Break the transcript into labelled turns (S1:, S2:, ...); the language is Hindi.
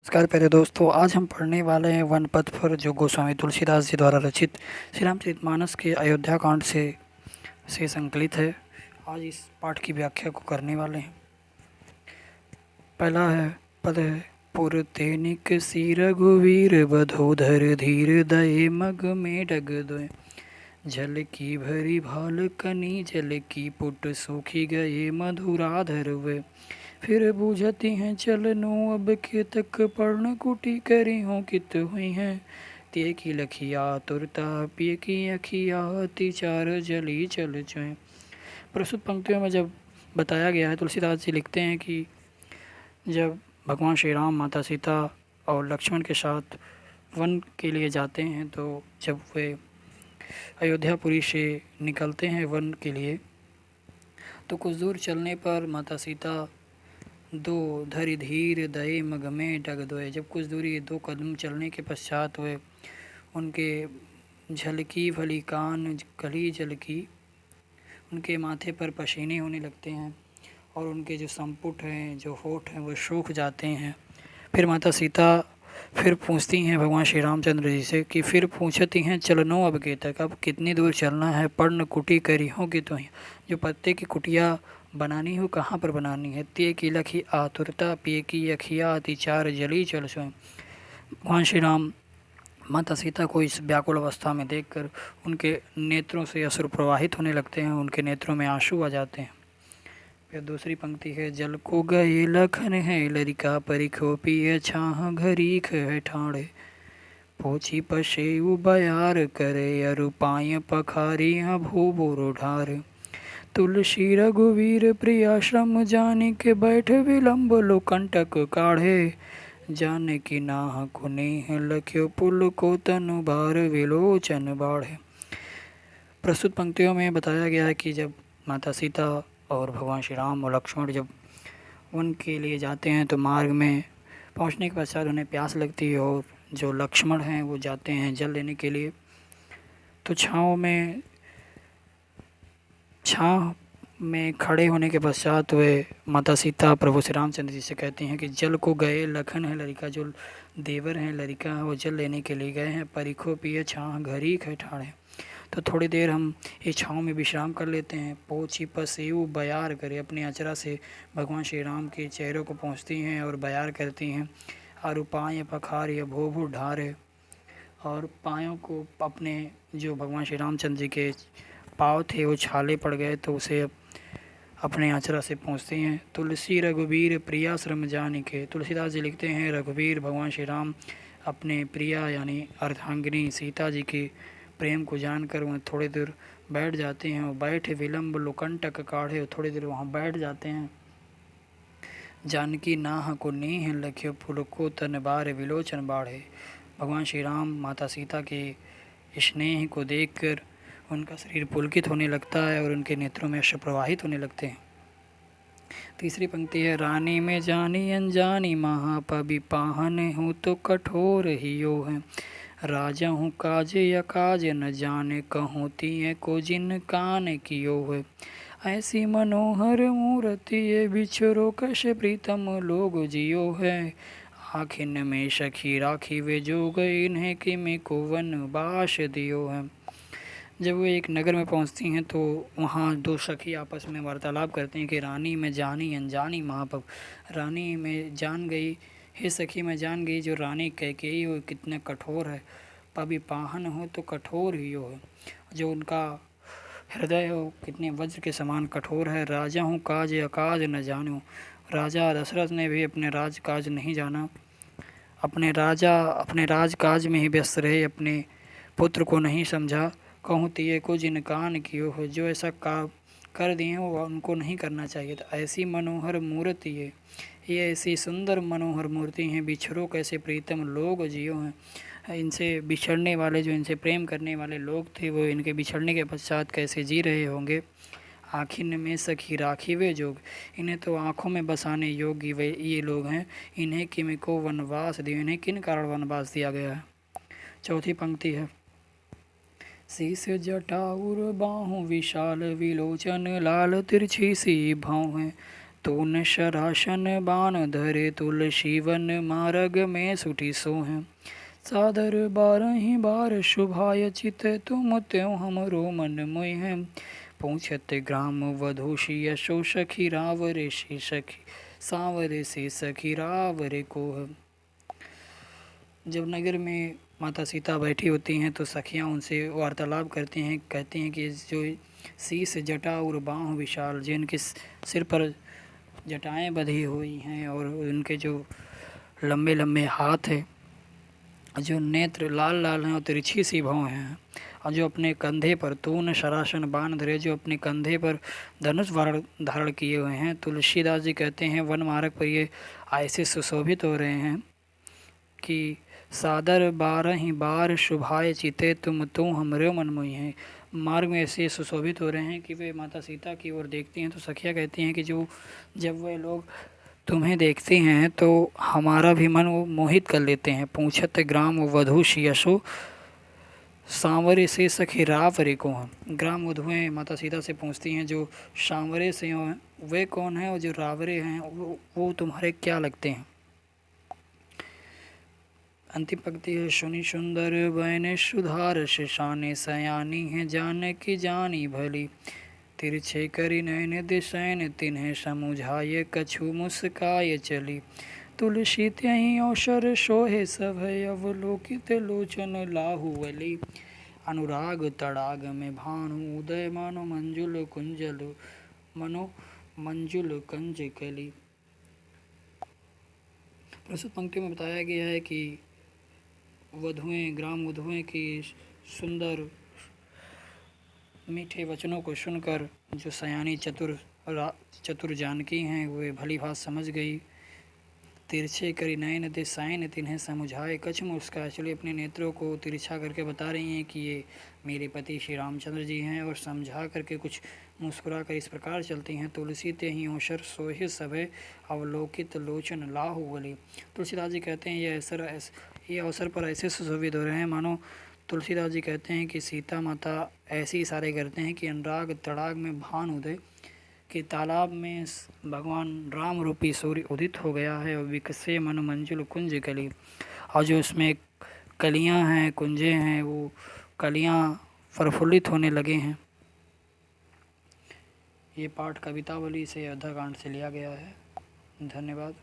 S1: नमस्कार प्यारे दोस्तों, आज हम पढ़ने वाले हैं वन पथ पर, जो गोस्वामी तुलसीदास जी द्वारा रचित श्री रामचरितमानस के अयोध्या कांड से संकलित है। आज इस पाठ की व्याख्या को करने वाले हैं। पहला है पद है पुरते निकसी रघुवीर बधोधर धीर दये मग में डग दोय। जल की भरी भाल कनी जल की पुट सूखी गए मधुराधर वे। फिर बूझती हैं चलनो अब के तक पर्ण कुटी करी हों कित हुई हैं। ते की लखिया तुरता पिय की अखिया अति चार जली चल चुए। प्रस्तुत पंक्तियों में जब बताया गया है, तुलसीदास जी लिखते हैं कि जब भगवान श्री राम, माता सीता और लक्ष्मण के साथ वन के लिए जाते हैं, तो जब वे अयोध्यापुरी से निकलते हैं वन के लिए, तो कुछ दूर चलने पर माता सीता दो धरि धीर दये मग में डग दोए। जब कुछ दूरी 2 कदम चलने के पश्चात वे उनके झलकी भली कान कली जल की, उनके माथे पर पसीने होने लगते हैं और उनके जो संपुट हैं, जो होठ हैं, वो सूख जाते हैं। फिर माता सीता फिर पूछती हैं भगवान श्री रामचंद्र जी से कि फिर पूछती हैं चलनो अब के तक, अब कितनी दूर चलना है। पर्ण कुटी करी हो कि तो जो पत्ते की कुटिया बनानी हो, कहाँ पर बनानी है। ते की लखी आतुरता पिए की अखिया अति चार जली चल सोए। भगवान श्री राम माता सीता को इस व्याकुल अवस्था में देखकर उनके नेत्रों से अश्रु प्रवाहित होने लगते हैं, उनके नेत्रों में आंसू आ जाते हैं। फिर दूसरी पंक्ति है जल को गए लखन है लरिका परिखो पिय छाह घरीख है ठाणे। पोछी पशे बयार करे अरुपाय पखारी भूबोरो ढार। तुलसी रघुवीर प्रियाश्रम जाने के बैठ विलम्ब लो कंटक काढ़े। जाने की नाह कुनेह लख्यो पुल को तनु बार विलोचन बाढ़े। प्रस्तुत पंक्तियों में बताया गया है कि जब माता सीता और भगवान श्री राम और लक्ष्मण जब वन के लिए जाते हैं, तो मार्ग में पहुंचने के पश्चात उन्हें प्यास लगती है और जो लक्ष्मण हैं वो जाते हैं जल लेने के लिए। तो छाँव में खड़े होने के पश्चात वे माता सीता प्रभु श्री रामचंद्र जी से कहती हैं कि जल को गए लखन है लरिका, जो देवर हैं लरिका है, वो जल लेने के लिए गए हैं। परिखो पिए छाह घरी खे ठाणे, तो थोड़ी देर हम इस छाँव में विश्राम कर लेते हैं। पोछी पसेऊ बयार करे, अपने अचरा से भगवान श्री राम के चेहरे को पहुँचती हैं और बयार करती हैं। आरुपाय पखार या भो ढारे, और पायों को अपने जो भगवान श्री रामचंद्र जी के पाँव थे वो छाले पड़ गए, तो उसे अपने आचरा से पहुँचते हैं। तुलसी रघुवीर प्रिया श्रम जान के, तुलसीदास जी लिखते हैं रघुवीर भगवान श्री राम अपने प्रिया यानी अर्धांगिनी सीता जी के प्रेम को जानकर वह थोड़ी देर बैठ जाते हैं और बैठे विलम्ब लोकंटक काढ़े, थोड़ी देर वहाँ बैठ जाते हैं। जानकी नाह को नेह लख्यो फूल को तन बार विलोचन बाढ़े। भगवान श्री राम माता सीता के स्नेह को देखकर उनका शरीर पुलकित होने लगता है और उनके नेत्रों में अश्रु प्रवाहित होने लगते हैं। तीसरी पंक्ति है रानी में जानी अनजानी महापबि पाहन हूँ तो कठोर ही यो है। राजा हूँ काज या काज न जाने कहूँ तिये को जिन कान कियो है। ऐसी मनोहर मूर्ति ये बिछरो कश प्रीतम लोग जियो है। आखिन में सखी राखी वे जो गए इन्हें कि में को वन बास दियो है। जब वो एक नगर में पहुंचती हैं, तो वहाँ 2 सखी आपस में वार्तालाप करते हैं कि रानी में जानी अनजानी महापब, रानी में जान गई, हे सखी मैं जान गई जो रानी कैकेयी हो कितने कठोर है। पबि पाहन हो तो कठोर ही हो, जो उनका हृदय हो कितने वज्र के समान कठोर है। राजा हूँ काज अकाज न जानूँ, राजा दशरथ ने भी अपने राजकाज नहीं जाना, अपने राजकाज में ही व्यस्त रहे, अपने पुत्र को नहीं समझा। कहूँ तिये को जिन कान कियो हो, जो ऐसा कर दिए वो उनको नहीं करना चाहिए था। ऐसी मनोहर मूर्ति ये ऐसी सुंदर मनोहर मूर्ति हैं, बिछड़ो कैसे प्रीतम लोग जियो हैं। इनसे बिछड़ने वाले, जो इनसे प्रेम करने वाले लोग थे, वो इनके बिछड़ने के पश्चात कैसे जी रहे होंगे। आखिन में सखी राखी वे जोग, इन्हें तो आँखों में बसाने योग्य वे ये लोग हैं। इन्हें किम को वनवास दिया, इन्हें किन कारण वनवास दिया गया है। चौथी पंक्ति है शीस जटाउर बाहु विशाल विलोचन लाल तिरछी सी भाव है। तून शरासन बाण धरे तुलसी वन मार्ग में सुठी सोह। सादर बारहि बार शुभाय चित तुम त्यों हमरो मन मोह। पूछत ग्राम वधूषि यशो सखी रावरे से सखी सांवरे से सखी रावरे कोह। जब नगर में माता सीता बैठी होती हैं तो सखियां उनसे वार्तालाप करती हैं, कहती हैं कि जो शीस जटा और बाँह विशाल, जिनके सिर पर जटाएं बंधी हुई हैं और उनके जो लंबे लंबे हाथ हैं, जो नेत्र लाल लाल हैं और तिरछी सी भौं हैं, और जो अपने कंधे पर तून शरासन बाण धरे, जो अपने कंधे पर धनुष धारण किए हुए हैं। तुलसीदास जी कहते हैं वन मार्ग पर ये ऐसे सुशोभित हो रहे हैं कि सादर बारहि बार शुभाय चिते तुम तो हमरे मन मोहि हैं। मार्ग में ऐसे सुशोभित हो रहे हैं कि वे माता सीता की ओर देखती हैं तो सखियाँ कहती हैं कि जब वे लोग तुम्हें देखते हैं तो हमारा भी मन वो मोहित कर लेते हैं। पूछत ग्राम वधूष यशो सांवरे से सखी रावरे को हैं। ग्राम वधुएं माता सीता से पूछती हैं जो सांवरे से हैं वे कौन हैं, और जो रावरे हैं वो तुम्हारे क्या लगते हैं। अंतिम पंक्ति है सुनी सुंदर बहने सुधार शाने सयानी है जानकी जानी भली। तिरछे करी नैन दिशैन तिन्हें समुझाए कछु मुस्काय चली। तुलसी त्यही अवसर सोहे सभय अवलोकित लोचन लाहुवली। अनुराग तड़ाग में भानु उदय मानो मंजुल कुंजल मनो मंजुल कंज कली। प्रस्तुत पंक्ति में बताया गया है कि वधुएं ग्राम वधुएं की सुंदर मीठे वचनों को सुनकर जो सयानी चतुर जानकी हैं वे भली भात समझ गई। तिरछे करी नयन दिशाएं तिन्हें समुझाए कछ मुस्काए चली। अपने नेत्रों को तिरछा करके बता रही हैं कि ये मेरे पति श्री रामचंद्र जी हैं, और समझा करके कुछ मुस्कुरा कर इस प्रकार चलती हैं। तुलसी ते ही अवसर सोहे सभे अवलोकित लोचन लाहुवली। तुलसीदास जी कहते हैं ये अवसर पर ऐसे सुशोभित हो रहे हैं मानो तुलसीदास जी कहते हैं कि सीता माता ऐसे इशारे करते हैं कि अनुराग तड़ाग में भान उदय कि तालाब में भगवान राम रूपी सूर्य उदित हो गया है। और विकसे मन मंजुल कुंज कली, और जो उसमें कलियां हैं कुंजे हैं वो कलियां प्रफुल्लित होने लगे हैं। ये पाठ कवितावली से अयोध्या कांड से लिया गया है। धन्यवाद।